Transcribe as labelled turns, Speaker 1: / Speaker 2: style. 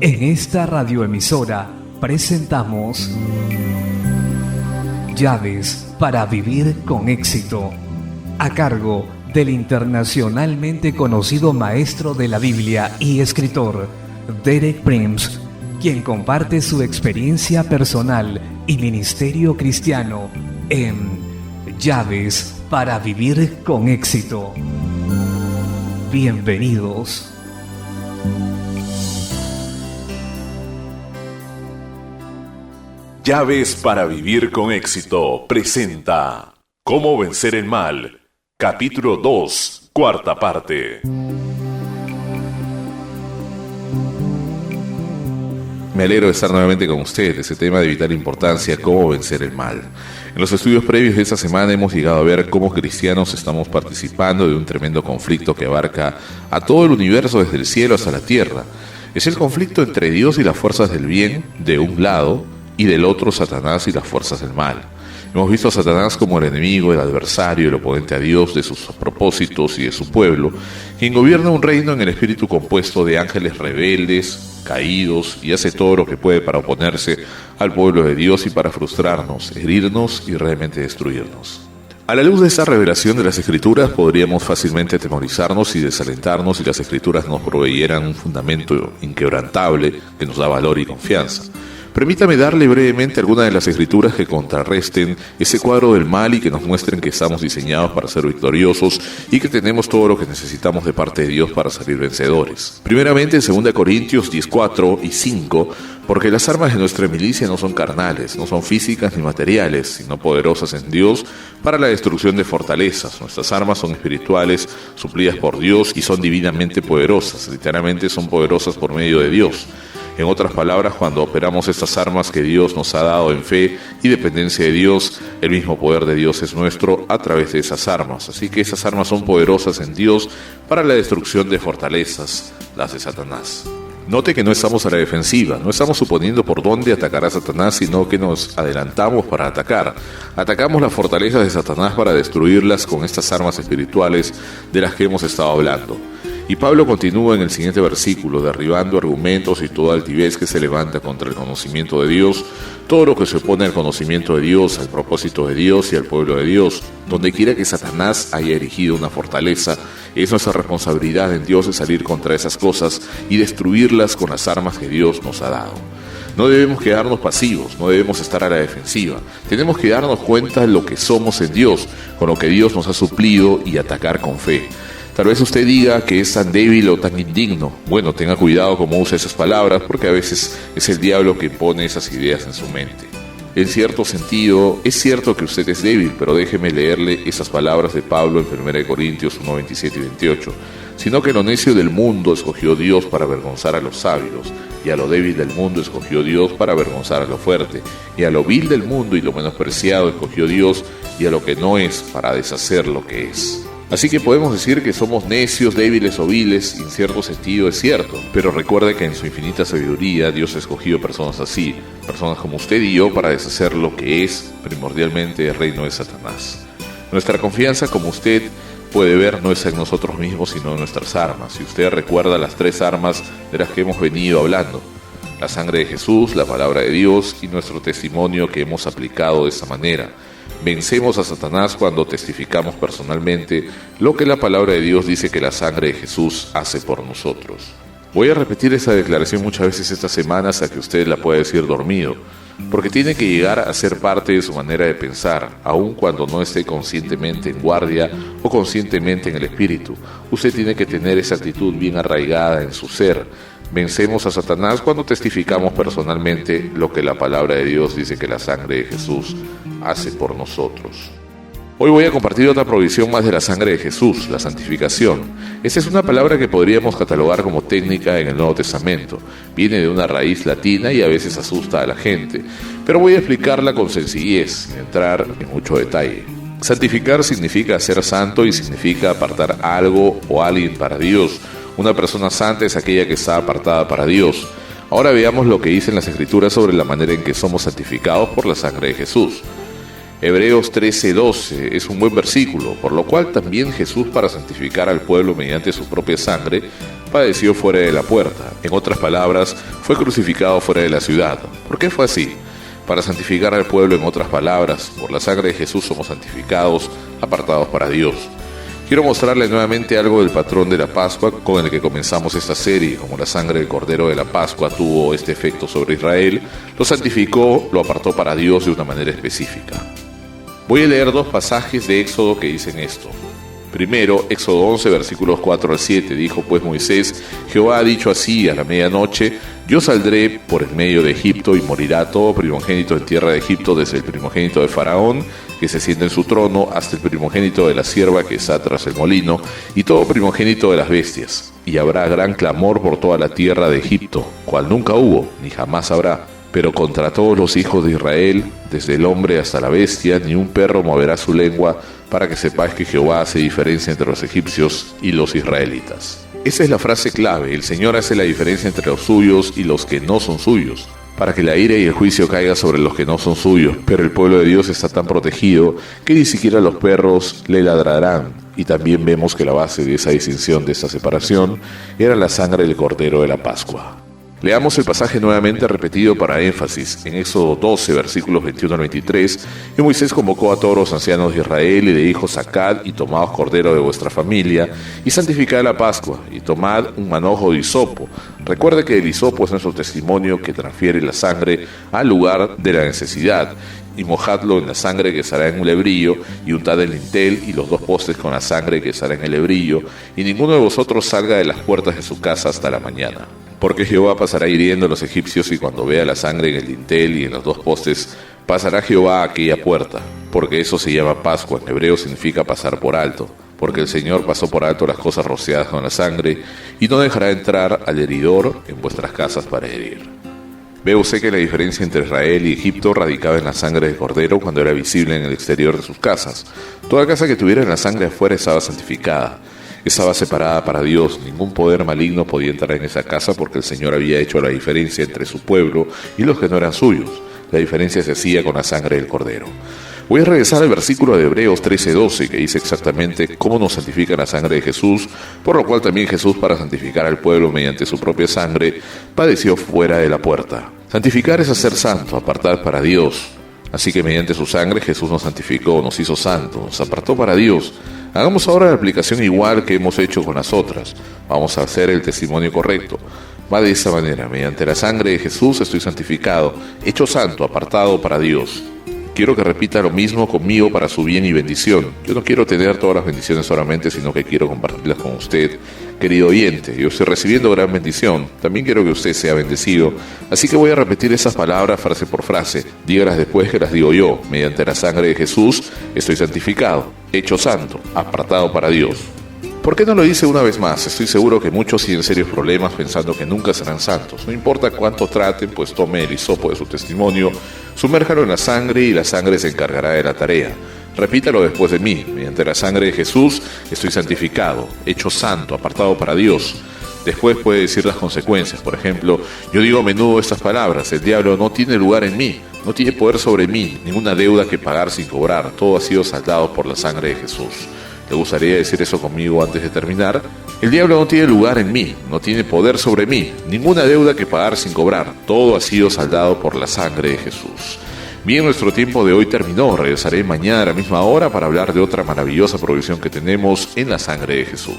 Speaker 1: En esta radioemisora presentamos Llaves para vivir con éxito, a cargo del internacionalmente conocido maestro de la Biblia y escritor Derek Prince, quien comparte su experiencia personal y ministerio cristiano en Llaves para vivir con éxito. Bienvenidos.
Speaker 2: Llaves para vivir con éxito presenta Cómo vencer el mal, capítulo 2, cuarta parte.
Speaker 3: Me alegro de estar nuevamente con ustedes, ese tema de vital importancia, cómo vencer el mal. En los estudios previos de esta semana hemos llegado a ver cómo cristianos estamos participando de un tremendo conflicto que abarca a todo el universo desde el cielo hasta la tierra. Es el conflicto entre Dios y las fuerzas del bien, de un lado, y del otro Satanás y las fuerzas del mal. Hemos visto a Satanás como el enemigo, el adversario, el oponente a Dios, de sus propósitos y de su pueblo, quien gobierna un reino en el espíritu compuesto de ángeles rebeldes, caídos, y hace todo lo que puede para oponerse al pueblo de Dios y para frustrarnos, herirnos y realmente destruirnos. A la luz de esta revelación de las Escrituras podríamos fácilmente atemorizarnos y desalentarnos si las Escrituras nos proveyeran un fundamento inquebrantable que nos da valor y confianza. Permítame darle brevemente algunas de las escrituras que contrarresten ese cuadro del mal y que nos muestren que estamos diseñados para ser victoriosos y que tenemos todo lo que necesitamos de parte de Dios para salir vencedores. Primeramente en 2 Corintios 10:4 y 5, porque las armas de nuestra milicia no son carnales, no son físicas ni materiales, sino poderosas en Dios para la destrucción de fortalezas. Nuestras armas son espirituales, suplidas por Dios y son divinamente poderosas, literalmente son poderosas por medio de Dios. En otras palabras, cuando operamos estas armas que Dios nos ha dado en fe y dependencia de Dios, el mismo poder de Dios es nuestro a través de esas armas. Así que esas armas son poderosas en Dios para la destrucción de fortalezas, las de Satanás. Note que no estamos a la defensiva, no estamos suponiendo por dónde atacará Satanás, sino que nos adelantamos para atacar. Atacamos las fortalezas de Satanás para destruirlas con estas armas espirituales de las que hemos estado hablando. Y Pablo continúa en el siguiente versículo, derribando argumentos y toda altivez que se levanta contra el conocimiento de Dios, todo lo que se opone al conocimiento de Dios, al propósito de Dios y al pueblo de Dios. Donde quiera que Satanás haya erigido una fortaleza, es nuestra responsabilidad en Dios de salir contra esas cosas y destruirlas con las armas que Dios nos ha dado. No debemos quedarnos pasivos, no debemos estar a la defensiva. Tenemos que darnos cuenta de lo que somos en Dios, con lo que Dios nos ha suplido y atacar con fe. Tal vez usted diga que es tan débil o tan indigno. Bueno, tenga cuidado cómo usa esas palabras, porque a veces es el diablo que pone esas ideas en su mente. En cierto sentido, es cierto que usted es débil, pero déjeme leerle esas palabras de Pablo en 1 Corintios 1, 27 y 28. Sino que lo necio del mundo escogió Dios para avergonzar a los sabios, y a lo débil del mundo escogió Dios para avergonzar a lo fuerte, y a lo vil del mundo y lo menospreciado escogió Dios, y a lo que no es para deshacer lo que es. Así que podemos decir que somos necios, débiles o viles, y en cierto sentido es cierto. Pero recuerde que en su infinita sabiduría Dios ha escogido personas así, personas como usted y yo, para deshacer lo que es primordialmente el reino de Satanás. Nuestra confianza, como usted puede ver, no es en nosotros mismos, sino en nuestras armas. Si usted recuerda las 3 armas de las que hemos venido hablando: la sangre de Jesús, la palabra de Dios y nuestro testimonio que hemos aplicado de esa manera. Vencemos a Satanás cuando testificamos personalmente lo que la palabra de Dios dice que la sangre de Jesús hace por nosotros. Voy a repetir esta declaración muchas veces estas semanas a que usted la pueda decir dormido, porque tiene que llegar a ser parte de su manera de pensar, aun cuando no esté conscientemente en guardia o conscientemente en el espíritu. Usted tiene que tener esa actitud bien arraigada en su ser. Vencemos a Satanás cuando testificamos personalmente lo que la palabra de Dios dice que la sangre de Jesús hace por nosotros. Hoy voy a compartir otra provisión más de la sangre de Jesús, la santificación. Esta es una palabra que podríamos catalogar como técnica en el Nuevo Testamento. Viene de una raíz latina y a veces asusta a la gente, pero voy a explicarla con sencillez, sin entrar en mucho detalle. Santificar significa ser santo y significa apartar algo o alguien para Dios. Una persona santa es aquella que está apartada para Dios. Ahora veamos lo que dicen las Escrituras sobre la manera en que somos santificados por la sangre de Jesús. Hebreos 13:12 es un buen versículo, por lo cual también Jesús, para santificar al pueblo mediante su propia sangre, padeció fuera de la puerta. En otras palabras, fue crucificado fuera de la ciudad. ¿Por qué fue así? Para santificar al pueblo, en otras palabras, por la sangre de Jesús somos santificados, apartados para Dios. Quiero mostrarle nuevamente algo del patrón de la Pascua con el que comenzamos esta serie. Como la sangre del Cordero de la Pascua tuvo este efecto sobre Israel, lo santificó, lo apartó para Dios de una manera específica. Voy a leer 2 pasajes de Éxodo que dicen esto. Primero, Éxodo 11, versículos 4 al 7, dijo pues Moisés: Jehová ha dicho así a la medianoche: yo saldré por el medio de Egipto y morirá todo primogénito en tierra de Egipto, desde el primogénito de Faraón, que se sienta en su trono, hasta el primogénito de la sierva que está tras el molino, y todo primogénito de las bestias. Y habrá gran clamor por toda la tierra de Egipto, cual nunca hubo, ni jamás habrá. Pero contra todos los hijos de Israel, desde el hombre hasta la bestia, ni un perro moverá su lengua, para que sepáis que Jehová hace diferencia entre los egipcios y los israelitas. Esa es la frase clave: el Señor hace la diferencia entre los suyos y los que no son suyos, para que la ira y el juicio caiga sobre los que no son suyos. Pero el pueblo de Dios está tan protegido que ni siquiera los perros le ladrarán. Y también vemos que la base de esa distinción, de esa separación, era la sangre del Cordero de la Pascua. Leamos el pasaje nuevamente repetido para énfasis. En Éxodo 12, versículos 21 al 23, y Moisés convocó a todos los ancianos de Israel y le dijo: sacad y tomaos cordero de vuestra familia y santificad la Pascua, y tomad un manojo de hisopo. Recuerde que el hisopo es nuestro testimonio que transfiere la sangre al lugar de la necesidad, y mojadlo en la sangre que estará en un lebrillo, y untad el dintel y los 2 postes con la sangre que estará en el lebrillo, y ninguno de vosotros salga de las puertas de su casa hasta la mañana. Porque Jehová pasará hiriendo a los egipcios, y cuando vea la sangre en el dintel y en los 2 postes, pasará Jehová a aquella puerta. Porque eso se llama Pascua, en hebreo significa pasar por alto. Porque el Señor pasó por alto las cosas rociadas con la sangre, y no dejará entrar al heridor en vuestras casas para herir. Ve usted que la diferencia entre Israel y Egipto radicaba en la sangre del cordero cuando era visible en el exterior de sus casas. Toda casa que tuviera la sangre afuera estaba santificada. Estaba separada para Dios. Ningún poder maligno podía entrar en esa casa, porque el Señor había hecho la diferencia entre su pueblo y los que no eran suyos. La diferencia se hacía con la sangre del Cordero. Voy a regresar al versículo de Hebreos 13:12, que dice exactamente cómo nos santifica la sangre de Jesús, por lo cual también Jesús, para santificar al pueblo mediante su propia sangre, padeció fuera de la puerta. Santificar es hacer santo, apartar para Dios. Así que mediante su sangre Jesús nos santificó, nos hizo santos, nos apartó para Dios. Hagamos ahora la aplicación igual que hemos hecho con las otras. Vamos a hacer el testimonio correcto. Va de esta manera: mediante la sangre de Jesús estoy santificado, hecho santo, apartado para Dios. Quiero que repita lo mismo conmigo para su bien y bendición. Yo no quiero tener todas las bendiciones solamente, sino que quiero compartirlas con usted, querido oyente. Yo estoy recibiendo gran bendición. También quiero que usted sea bendecido. Así que voy a repetir esas palabras frase por frase. Dígalas después que las digo yo. Mediante la sangre de Jesús estoy santificado, hecho santo, apartado para Dios. ¿Por qué no lo dice una vez más? Estoy seguro que muchos tienen serios problemas pensando que nunca serán santos. No importa cuánto traten, pues tome el hisopo de su testimonio, sumérjalo en la sangre y la sangre se encargará de la tarea. Repítalo después de mí: mediante la sangre de Jesús estoy santificado, hecho santo, apartado para Dios. Después puede decir las consecuencias. Por ejemplo, yo digo a menudo estas palabras: el diablo no tiene lugar en mí, no tiene poder sobre mí, ninguna deuda que pagar sin cobrar, todo ha sido saldado por la sangre de Jesús. ¿Le gustaría decir eso conmigo antes de terminar? El diablo no tiene lugar en mí, no tiene poder sobre mí, ninguna deuda que pagar sin cobrar, todo ha sido saldado por la sangre de Jesús. Bien, nuestro tiempo de hoy terminó. Regresaré mañana a la misma hora para hablar de otra maravillosa provisión que tenemos en la sangre de Jesús.